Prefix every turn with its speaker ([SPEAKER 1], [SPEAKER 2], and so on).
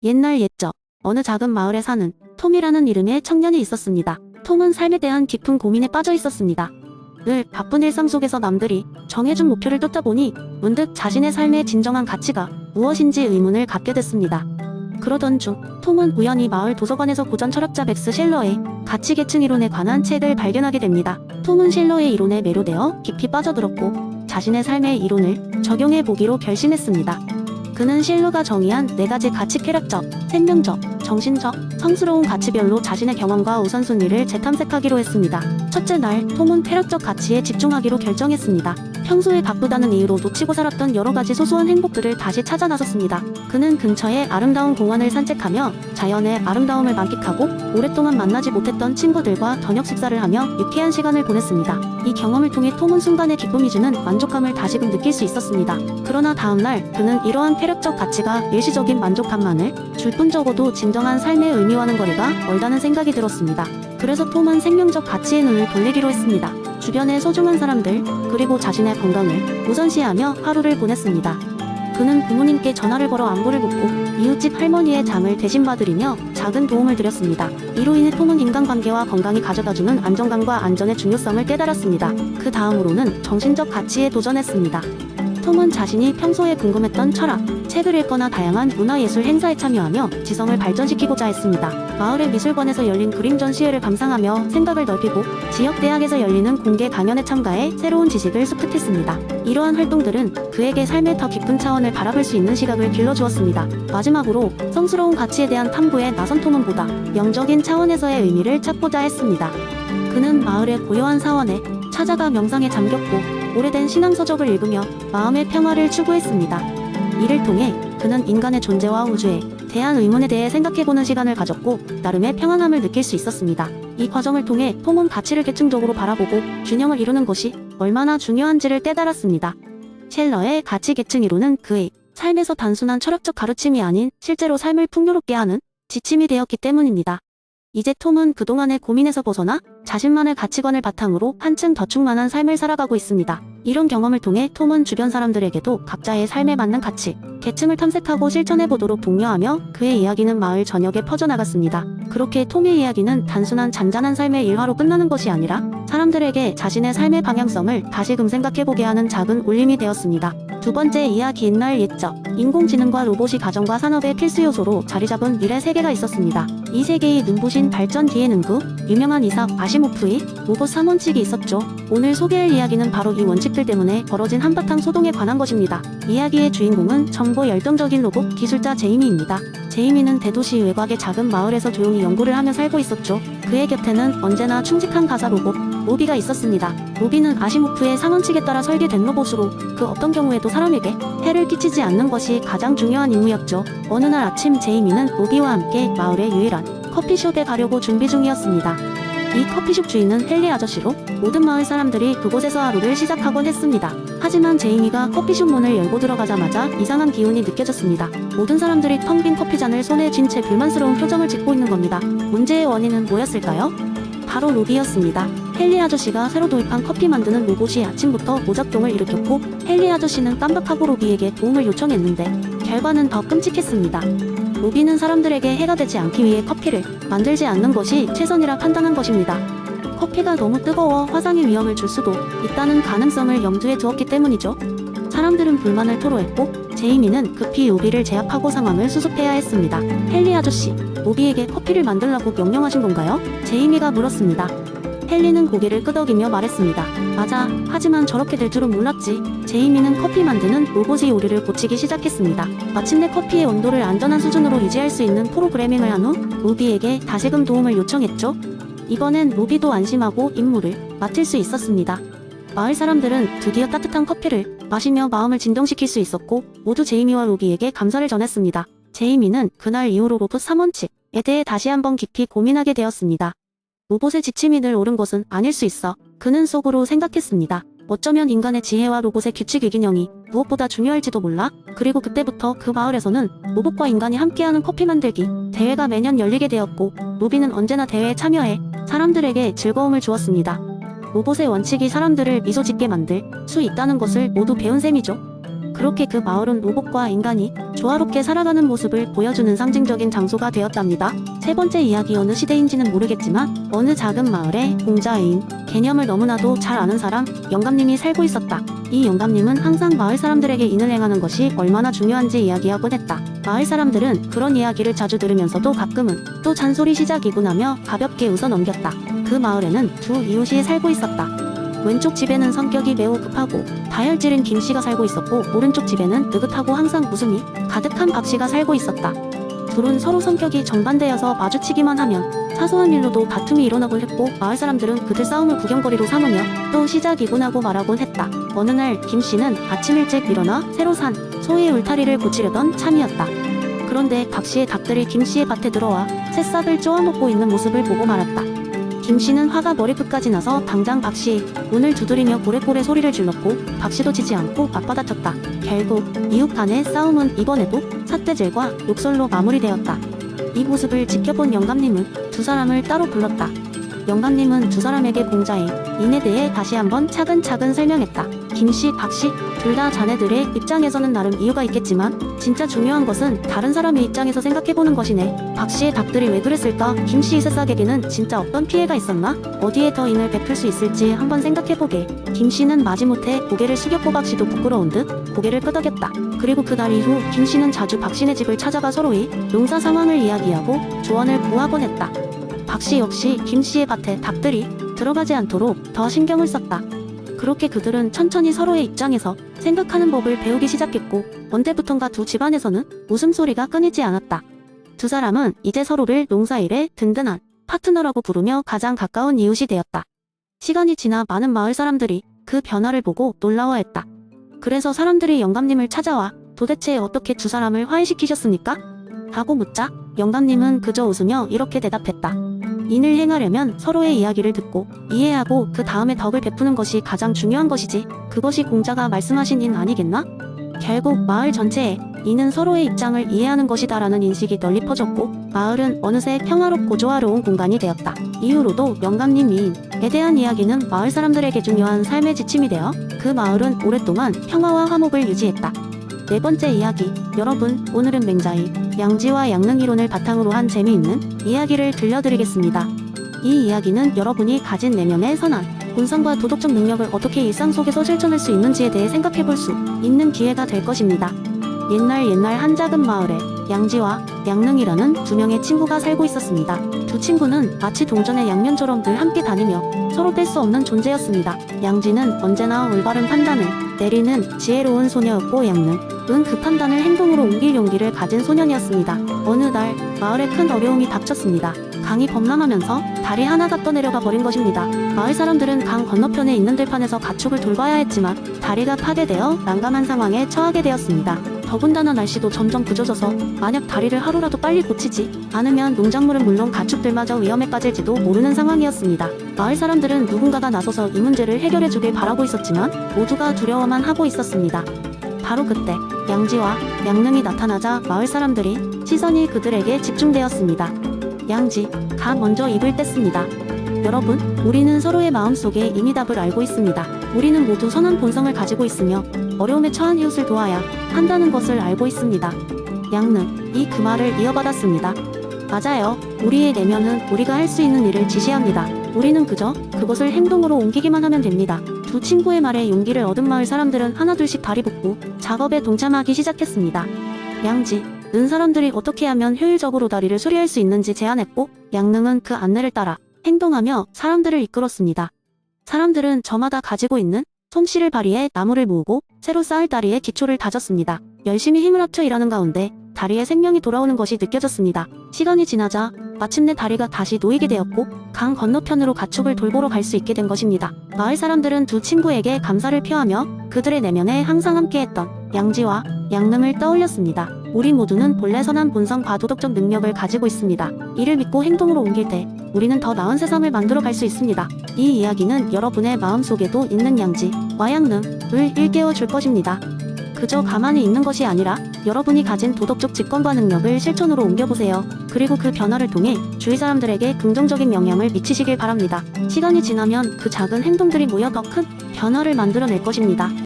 [SPEAKER 1] 옛날 옛적 어느 작은 마을에 사는 톰이라는 이름의 청년이 있었습니다. 톰은 삶에 대한 깊은 고민에 빠져 있었습니다. 늘 바쁜 일상 속에서 남들이 정해준 목표를 쫓다 보니 문득 자신의 삶의 진정한 가치가 무엇인지 의문을 갖게 됐습니다. 그러던 중 톰은 우연히 마을 도서관에서 고전 철학자 맥스 셸러의 가치 계층 이론에 관한 책을 발견하게 됩니다. 톰은 셸러의 이론에 매료되어 깊이 빠져들었고 자신의 삶의 이론을 적용해 보기로 결심했습니다. 그는 셸러가 정의한 4가지 가치 쾌락적, 생명적, 정신적, 성스러운 가치별로 자신의 경험과 우선순위를 재탐색하기로 했습니다. 첫째 날, 톰은 쾌락적 가치에 집중하기로 결정했습니다. 평소에 바쁘다는 이유로 놓치고 살았던 여러 가지 소소한 행복들을 다시 찾아 나섰습니다. 그는 근처의 아름다운 공원을 산책하며 자연의 아름다움을 만끽하고 오랫동안 만나지 못했던 친구들과 저녁 식사를 하며 유쾌한 시간을 보냈습니다. 이 경험을 통해 톰은 순간의 기쁨이 주는 만족감을 다시금 느낄 수 있었습니다. 그러나 다음날 그는 이러한 쾌락적 가치가 일시적인 만족감만을 줄 뿐 적어도 진정한 삶의 의미와는 거리가 멀다는 생각이 들었습니다. 그래서 톰은 생명적 가치의 눈을 돌리기로 했습니다. 주변의 소중한 사람들 그리고 자신의 건강을 우선시하며 하루를 보냈습니다. 그는 부모님께 전화를 걸어 안부를 묻고 이웃집 할머니의 장을 대신 봐드리며 작은 도움을 드렸습니다. 이로 인해 톰은 인간관계와 건강이 가져다주는 안정감과 안전의 중요성을 깨달았습니다. 그 다음으로는 정신적 가치에 도전했습니다. 톰은 자신이 평소에 궁금했던 철학, 책을 읽거나 다양한 문화예술 행사에 참여하며 지성을 발전시키고자 했습니다. 마을의 미술관에서 열린 그림 전시회를 감상하며 생각을 넓히고 지역 대학에서 열리는 공개 강연에 참가해 새로운 지식을 습득했습니다. 이러한 활동들은 그에게 삶의 더 깊은 차원을 바라볼 수 있는 시각을 길러주었습니다. 마지막으로 성스러운 가치에 대한 탐구에 나선 톰은 보다 영적인 차원에서의 의미를 찾고자 했습니다. 그는 마을의 고요한 사원에 찾아가 명상에 잠겼고 오래된 신앙서적을 읽으며 마음의 평화를 추구했습니다. 이를 통해 그는 인간의 존재와 우주에 대한 의문에 대해 생각해보는 시간을 가졌고 나름의 평안함을 느낄 수 있었습니다. 이 과정을 통해 톰은 가치를 계층적으로 바라보고 균형을 이루는 것이 얼마나 중요한지를 깨달았습니다. 셸러의 가치 계층 이론은 그의 삶에서 단순한 철학적 가르침이 아닌 실제로 삶을 풍요롭게 하는 지침이 되었기 때문입니다. 이제 톰은 그동안의 고민에서 벗어나 자신만의 가치관을 바탕으로 한층 더 충만한 삶을 살아가고 있습니다. 이런 경험을 통해 톰은 주변 사람들에게도 각자의 삶에 맞는 가치, 계층을 탐색하고 실천해보도록 독려하며 그의 이야기는 마을 전역에 퍼져나갔습니다. 그렇게 톰의 이야기는 단순한 잔잔한 삶의 일화로 끝나는 것이 아니라 사람들에게 자신의 삶의 방향성을 다시금 생각해보게 하는 작은 울림이 되었습니다. 두 번째 이야기 옛날 옛적 인공지능과 로봇이 가정과 산업의 필수 요소로 자리잡은 미래 세계가 있었습니다. 이 세계의 눈부신 발전 뒤에는 그 유명한 이삭 아시모프의 로봇 3원칙이 있었죠. 오늘 소개할 이야기는 바로 이 원칙들 때문에 벌어진 한바탕 소동에 관한 것입니다. 이야기의 주인공은 젊고 열정적인 로봇 기술자 제이미입니다. 제이미는 대도시 외곽의 작은 마을에서 조용히 연구를 하며 살고 있었죠. 그의 곁에는 언제나 충직한 가사 로봇 로비가 있었습니다. 로비는 아시모프의 3원칙에 따라 설계된 로봇으로 그 어떤 경우에도 사람에게 해를 끼치지 않는 것이 가장 중요한 임무였죠. 어느 날 아침 제이미는 로비와 함께 마을의 유일한 커피숍에 가려고 준비 중이었습니다. 이 커피숍 주인은 헨리 아저씨로 모든 마을 사람들이 그곳에서 하루를 시작하곤 했습니다. 하지만 제이미가 커피숍 문을 열고 들어가자마자 이상한 기운이 느껴졌습니다. 모든 사람들이 텅 빈 커피잔을 손에 쥔 채 불만스러운 표정을 짓고 있는 겁니다. 문제의 원인은 뭐였을까요? 바로 로비였습니다. 헨리 아저씨가 새로 도입한 커피 만드는 로봇이 아침부터 오작동을 일으켰고 헨리 아저씨는 깜박하고 로비에게 도움을 요청했는데 결과는 더 끔찍했습니다. 로비는 사람들에게 해가 되지 않기 위해 커피를 만들지 않는 것이 최선이라 판단한 것입니다. 커피가 너무 뜨거워 화상의 위험을 줄 수도 있다는 가능성을 염두에 두었기 때문이죠. 사람들은 불만을 토로했고 제이미는 급히 로비를 제압하고 상황을 수습해야 했습니다. 헨리 아저씨, 로비에게 커피를 만들라고 명령하신 건가요? 제이미가 물었습니다. 헨리는 고개를 끄덕이며 말했습니다. 맞아, 하지만 저렇게 될 줄은 몰랐지. 제이미는 커피 만드는 로봇의 요리를 고치기 시작했습니다. 마침내 커피의 온도를 안전한 수준으로 유지할 수 있는 프로그래밍을 한 후 로비에게 다시금 도움을 요청했죠. 이번엔 로비도 안심하고 임무를 맡을 수 있었습니다. 마을 사람들은 드디어 따뜻한 커피를 마시며 마음을 진정시킬 수 있었고 모두 제이미와 로비에게 감사를 전했습니다. 제이미는 그날 이후로 로봇 3원칙에 대해 다시 한번 깊이 고민하게 되었습니다. 로봇의 지침이 늘 옳은 것은 아닐 수 있어 그는 속으로 생각했습니다. 어쩌면 인간의 지혜와 로봇의 규칙 유기경이 무엇보다 중요할지도 몰라. 그리고 그때부터 그 마을에서는 로봇과 인간이 함께하는 커피 만들기 대회가 매년 열리게 되었고 로비는 언제나 대회에 참여해 사람들에게 즐거움을 주었습니다. 로봇의 원칙이 사람들을 미소 짓게 만들 수 있다는 것을 모두 배운 셈이죠. 그렇게 그 마을은 로봇과 인간이 조화롭게 살아가는 모습을 보여주는 상징적인 장소가 되었답니다. 세 번째 이야기, 어느 시대인지는 모르겠지만 어느 작은 마을에 공자애인 개념을 너무나도 잘 아는 사람 영감님이 살고 있었다. 이 영감님은 항상 마을 사람들에게 인을 행하는 것이 얼마나 중요한지 이야기하곤 했다. 마을 사람들은 그런 이야기를 자주 들으면서도 가끔은 또 잔소리 시작이군 하며 가볍게 웃어 넘겼다. 그 마을에는 두 이웃이 살고 있었다. 왼쪽 집에는 성격이 매우 급하고 다혈질인 김씨가 살고 있었고, 오른쪽 집에는 느긋하고 항상 웃음이 가득한 박씨가 살고 있었다. 둘은 서로 성격이 정반대여서 마주치기만 하면 사소한 일로도 다툼이 일어나곤 했고, 마을 사람들은 그들 싸움을 구경거리로 삼으며 또 시작이군 하고 말하곤 했다. 어느 날 김씨는 아침 일찍 일어나 새로 산 소의 울타리를 고치려던 참이었다. 그런데 박씨의 닭들이 김씨의 밭에 들어와 새싹을 쪼아먹고 있는 모습을 보고 말았다. 김씨는 화가 머리끝까지 나서 당장 박씨의 문을 두드리며 고래고래 소리를 질렀고, 박씨도 지지 않고 맞받아쳤다. 결국 이웃 간의 싸움은 이번에도 삿대질과 욕설로 마무리되었다. 이 모습을 지켜본 영감님은 두 사람을 따로 불렀다. 영감님은 두 사람에게 공자의 인에 대해 다시 한번 차근차근 설명했다. 김씨, 박씨, 둘 다 자네들의 입장에서는 나름 이유가 있겠지만 진짜 중요한 것은 다른 사람의 입장에서 생각해보는 것이네. 박씨의 닭들이 왜 그랬을까? 김씨의 새싹에게는 진짜 어떤 피해가 있었나? 어디에 더 인을 베풀 수 있을지 한번 생각해보게. 김씨는 마지못해 고개를 숙였고 박씨도 부끄러운 듯 고개를 끄덕였다. 그리고 그날 이후 김씨는 자주 박씨네 집을 찾아가 서로의 농사 상황을 이야기하고 조언을 구하곤 했다. 박씨 역시 김씨의 밭에 닭들이 들어가지 않도록 더 신경을 썼다. 그렇게 그들은 천천히 서로의 입장에서 생각하는 법을 배우기 시작했고, 언제부턴가 두 집안에서는 웃음소리가 끊이지 않았다. 두 사람은 이제 서로를 농사일에 든든한 파트너라고 부르며 가장 가까운 이웃이 되었다. 시간이 지나 많은 마을 사람들이 그 변화를 보고 놀라워했다. 그래서 사람들이 영감님을 찾아와 도대체 어떻게 두 사람을 화해시키셨습니까? 하고 묻자 영감님은 그저 웃으며 이렇게 대답했다. 인을 행하려면 서로의 이야기를 듣고 이해하고 그 다음에 덕을 베푸는 것이 가장 중요한 것이지, 그것이 공자가 말씀하신 인 아니겠나? 결국 마을 전체에 인은 서로의 입장을 이해하는 것이다라는 인식이 널리 퍼졌고, 마을은 어느새 평화롭고 조화로운 공간이 되었다. 이후로도 영감님 인에 대한 이야기는 마을 사람들에게 중요한 삶의 지침이 되어 그 마을은 오랫동안 평화와 화목을 유지했다. 네 번째 이야기, 여러분, 오늘은 맹자의 양지와 양능 이론을 바탕으로 한 재미있는 이야기를 들려드리겠습니다. 이 이야기는 여러분이 가진 내면의 선한 본성과 도덕적 능력을 어떻게 일상 속에서 실천할 수 있는지에 대해 생각해볼 수 있는 기회가 될 것입니다. 옛날 한 작은 마을에 양지와 양능이라는 두 명의 친구가 살고 있었습니다. 두 친구는 마치 동전의 양면처럼 늘 함께 다니며 서로 뗄 수 없는 존재였습니다. 양지는 언제나 올바른 판단을 내리는 지혜로운 소녀였고, 양능은 그 판단을 행동으로 옮길 용기를 가진 소년이었습니다. 어느 날 마을에 큰 어려움이 닥쳤습니다. 강이 범람하면서 다리 하나가 떠내려가 버린 것입니다. 마을 사람들은 강 건너편에 있는 들판에서 가축을 돌봐야 했지만 다리가 파괴되어 난감한 상황에 처하게 되었습니다. 더군다나 날씨도 점점 굳어져서 만약 다리를 하루라도 빨리 고치지 않으면 농작물은 물론 가축들마저 위험에 빠질지도 모르는 상황이었습니다. 마을 사람들은 누군가가 나서서 이 문제를 해결해 주길 바라고 있었지만 모두가 두려워만 하고 있었습니다. 바로 그때 양지와 양능이 나타나자 마을 사람들이 시선이 그들에게 집중되었습니다. 양지가 먼저 입을 뗐습니다. 여러분, 우리는 서로의 마음속에 이미 답을 알고 있습니다. 우리는 모두 선한 본성을 가지고 있으며 어려움에 처한 이웃을 도와야 한다는 것을 알고 있습니다. 양능이 그 말을 이어받았습니다. 맞아요. 우리의 내면은 우리가 할 수 있는 일을 지시합니다. 우리는 그저 그것을 행동으로 옮기기만 하면 됩니다. 두 친구의 말에 용기를 얻은 마을 사람들은 하나둘씩 발이 붙고 작업에 동참하기 시작했습니다. 양지는 사람들이 어떻게 하면 효율적으로 다리를 수리할 수 있는지 제안했고, 양능은 그 안내를 따라 행동하며 사람들을 이끌었습니다. 사람들은 저마다 가지고 있는 솜씨를 발휘해 나무를 모으고 새로 쌓을 다리에 기초를 다졌습니다. 열심히 힘을 합쳐 일하는 가운데 다리에 생명이 돌아오는 것이 느껴졌습니다. 시간이 지나자 마침내 다리가 다시 놓이게 되었고 강 건너편으로 가축을 돌보러 갈 수 있게 된 것입니다. 마을 사람들은 두 친구에게 감사를 표하며 그들의 내면에 항상 함께했던 양지와 양능을 떠올렸습니다. 우리 모두는 본래 선한 본성과 도덕적 능력을 가지고 있습니다. 이를 믿고 행동으로 옮길 때 우리는 더 나은 세상을 만들어 갈 수 있습니다. 이 이야기는 여러분의 마음속에도 있는 양지와 양능을 일깨워 줄 것입니다. 그저 가만히 있는 것이 아니라 여러분이 가진 도덕적 직관과 능력을 실천으로 옮겨보세요. 그리고 그 변화를 통해 주위 사람들에게 긍정적인 영향을 미치시길 바랍니다. 시간이 지나면 그 작은 행동들이 모여 더 큰 변화를 만들어낼 것입니다.